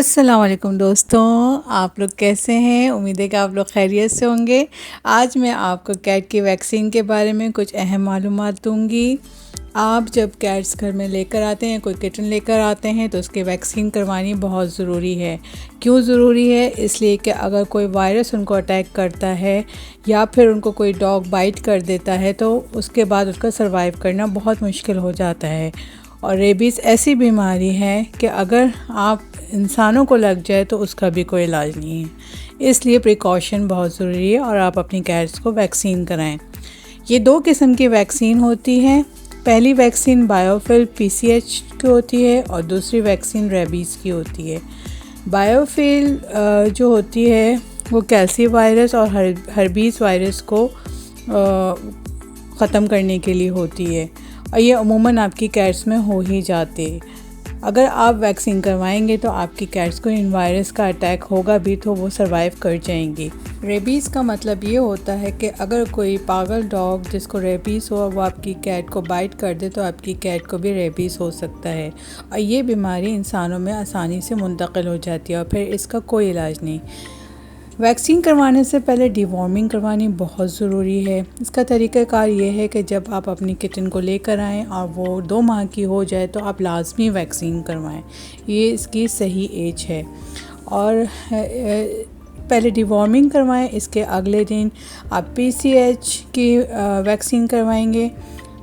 अस्सलाम वालेकुम दोस्तों, आप लोग कैसे हैं? उम्मीद है कि आप लोग खैरियत से होंगे। आज मैं आपको कैट की वैक्सीन के बारे में कुछ अहम मालूमात दूंगी। आप जब कैट्स घर में लेकर आते हैं, कोई किटन लेकर आते हैं, तो उसकी वैक्सीन करवानी बहुत ज़रूरी है। क्यों ज़रूरी है? इसलिए कि अगर कोई वायरस उनको अटैक करता है या फिर उनको कोई डॉग बाइट कर देता है तो उसके बाद उसका सर्वाइव करना बहुत मुश्किल हो जाता है। और रेबीज़ ऐसी बीमारी है कि अगर आप इंसानों को लग जाए तो उसका भी कोई इलाज नहीं है, इसलिए प्रिकॉशन बहुत ज़रूरी है और आप अपनी कैट्स को वैक्सीन कराएं। ये 2 किस्म की वैक्सीन होती है। पहली वैक्सीन बायोफिल PCH की होती है और दूसरी वैक्सीन रेबीज़ की होती है। बायोफिल जो होती है वो कैल्सी वायरस और हर्बीज़ वायरस को ख़त्म करने के लिए होती है और ये अमूमन आपकी कैट्स में हो ही जाते हैं। अगर आप वैक्सीन करवाएंगे तो आपकी कैट्स को इन वायरस का अटैक होगा भी तो वो सरवाइव कर जाएंगी। रेबीज़ का मतलब ये होता है कि अगर कोई पागल डॉग जिसको रेबीज़ हो वो आपकी कैट को बाइट कर दे तो आपकी कैट को भी रेबीज़ हो सकता है और ये बीमारी इंसानों में आसानी से मुंतकिल हो जाती है और फिर इसका कोई इलाज नहीं। वैक्सीन करवाने से पहले डिवॉर्मिंग करवानी बहुत ज़रूरी है। इसका तरीक़ाकार ये है कि जब आप अपनी किटन को लेकर आएँ और वो 2 माह की हो जाए तो आप लाजमी वैक्सीन करवाएं। ये इसकी सही एज है। और पहले डिवॉर्मिंग करवाएं, इसके अगले दिन आप PCH की वैक्सीन करवाएंगे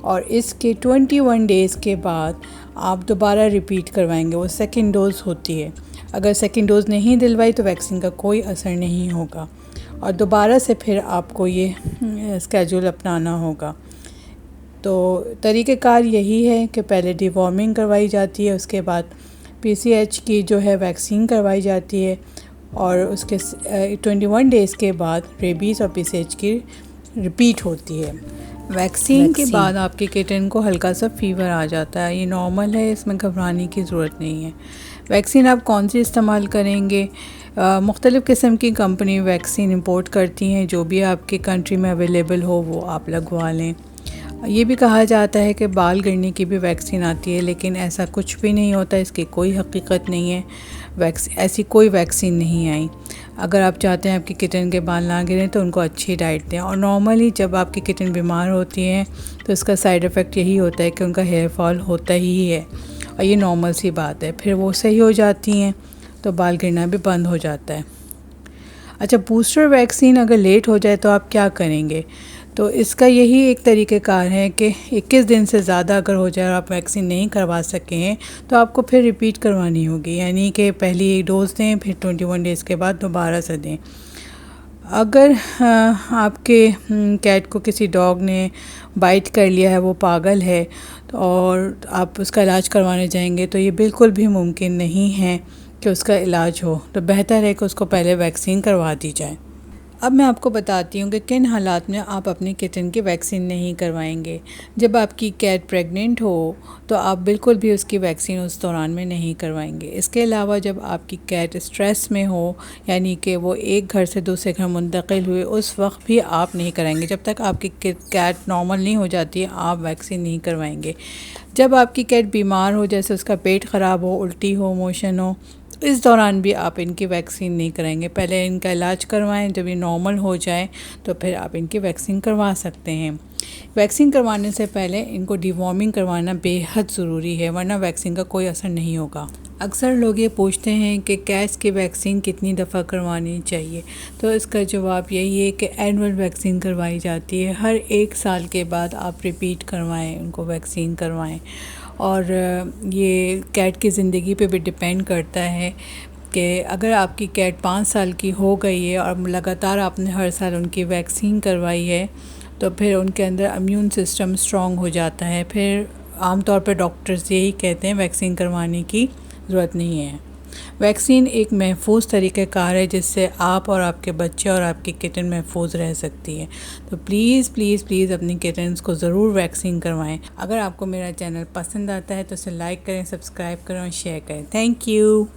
और इसके 21 डेज़ के बाद आप दोबारा रिपीट करवाएंगे। वो सेकंड डोज़ होती है। अगर सेकंड डोज़ नहीं दिलवाई तो वैक्सीन का कोई असर नहीं होगा और दोबारा से फिर आपको ये स्केड्यूल अपनाना होगा। तो तरीक़ेकार यही है कि पहले डिवॉर्मिंग करवाई जाती है, उसके बाद PCH की जो है वैक्सीन करवाई जाती है और उसके 21 डेज़ के बाद रेबीज़ और PCH की रिपीट होती है। वैक्सीन के बाद आपके किटन को हल्का सा फ़ीवर आ जाता है, ये नॉर्मल है, इसमें घबराने की ज़रूरत नहीं है। वैक्सीन आप कौन सी इस्तेमाल करेंगे? मुख्तलिफ़ किस्म की कंपनी वैक्सीन इंपोर्ट करती हैं, जो भी आपके कंट्री में अवेलेबल हो वो आप लगवा लें। ये भी कहा जाता है कि बाल गिरने की भी वैक्सीन आती है, लेकिन ऐसा कुछ भी नहीं होता, इसकी कोई हकीकत नहीं है। ऐसी कोई वैक्सीन नहीं आई। अगर आप चाहते हैं आपकी किटन के बाल ना गिरें तो उनको अच्छी डाइट दें। और नॉर्मली जब आपकी किटन बीमार होती हैं तो इसका साइड इफ़ेक्ट यही होता है कि उनका हेयर फॉल होता ही है और ये नॉर्मल सी बात है। फिर वो सही हो जाती हैं तो बाल गिरना भी बंद हो जाता है। अच्छा, बूस्टर वैक्सीन अगर लेट हो जाए तो आप क्या करेंगे? तो इसका यही एक तरीक़ेकार है कि 21 दिन से ज़्यादा अगर हो जाए और आप वैक्सीन नहीं करवा सके हैं तो आपको फिर रिपीट करवानी होगी, यानी कि पहली एक डोज़ दें, फिर 21 डेज़ के बाद दोबारा से दें। अगर आपके कैट को किसी डॉग ने बाइट कर लिया है, वो पागल है और आप उसका इलाज करवाने जाएंगे तो ये बिल्कुल भी मुमकिन नहीं है कि उसका इलाज हो। तो बेहतर है कि उसको पहले वैक्सीन करवा दी जाए। अब मैं आपको बताती हूँ कि किन हालात में आप अपनी किटन की वैक्सीन नहीं करवाएंगे। जब आपकी कैट प्रेग्नेंट हो तो आप बिल्कुल भी उसकी वैक्सीन उस दौरान में नहीं करवाएंगे। इसके अलावा जब आपकी कैट स्ट्रेस में हो, यानी कि वो एक घर से दूसरे घर मुंतकिल हुए, उस वक्त भी आप नहीं कराएंगे। जब तक आपकी कैट नॉर्मल नहीं हो जाती है आप वैक्सीन नहीं करवाएंगे। जब आपकी कैट बीमार हो, जैसे उसका पेट ख़राब हो, उल्टी हो, मोशन हो, इस दौरान भी आप इनकी वैक्सीन नहीं कराएंगे। पहले इनका इलाज करवाएं, जब ये नॉर्मल हो जाए तो फिर आप इनकी वैक्सीन करवा सकते हैं। वैक्सीन करवाने से पहले इनको डिवॉर्मिंग करवाना बेहद ज़रूरी है, वरना वैक्सीन का कोई असर नहीं होगा। अक्सर लोग ये पूछते हैं कि कैट्स की वैक्सीन कितनी दफ़ा करवानी चाहिए, तो इसका जवाब यही है कि एनुअल वैक्सीन करवाई जाती है। हर 1 साल के बाद आप रिपीट करवाएं, उनको वैक्सीन करवाएं। और ये कैट की ज़िंदगी पे भी डिपेंड करता है कि अगर आपकी कैट 5 साल की हो गई है और लगातार आपने हर साल उनकी वैक्सीन करवाई है तो फिर उनके अंदर इम्यून सिस्टम स्ट्रॉन्ग हो जाता है। फिर आमतौर पर डॉक्टर्स यही कहते हैं वैक्सीन करवाने की ज़रूरत नहीं है। वैक्सीन एक महफूज तरीक़ेकार है जिससे आप और आपके बच्चे और आपकी किटन महफूज रह सकती है। तो प्लीज़ प्लीज़ प्लीज़ अपनी किटन्स को ज़रूर वैक्सीन करवाएं। अगर आपको मेरा चैनल पसंद आता है तो इसे लाइक करें, सब्सक्राइब करें और शेयर करें। Thank you.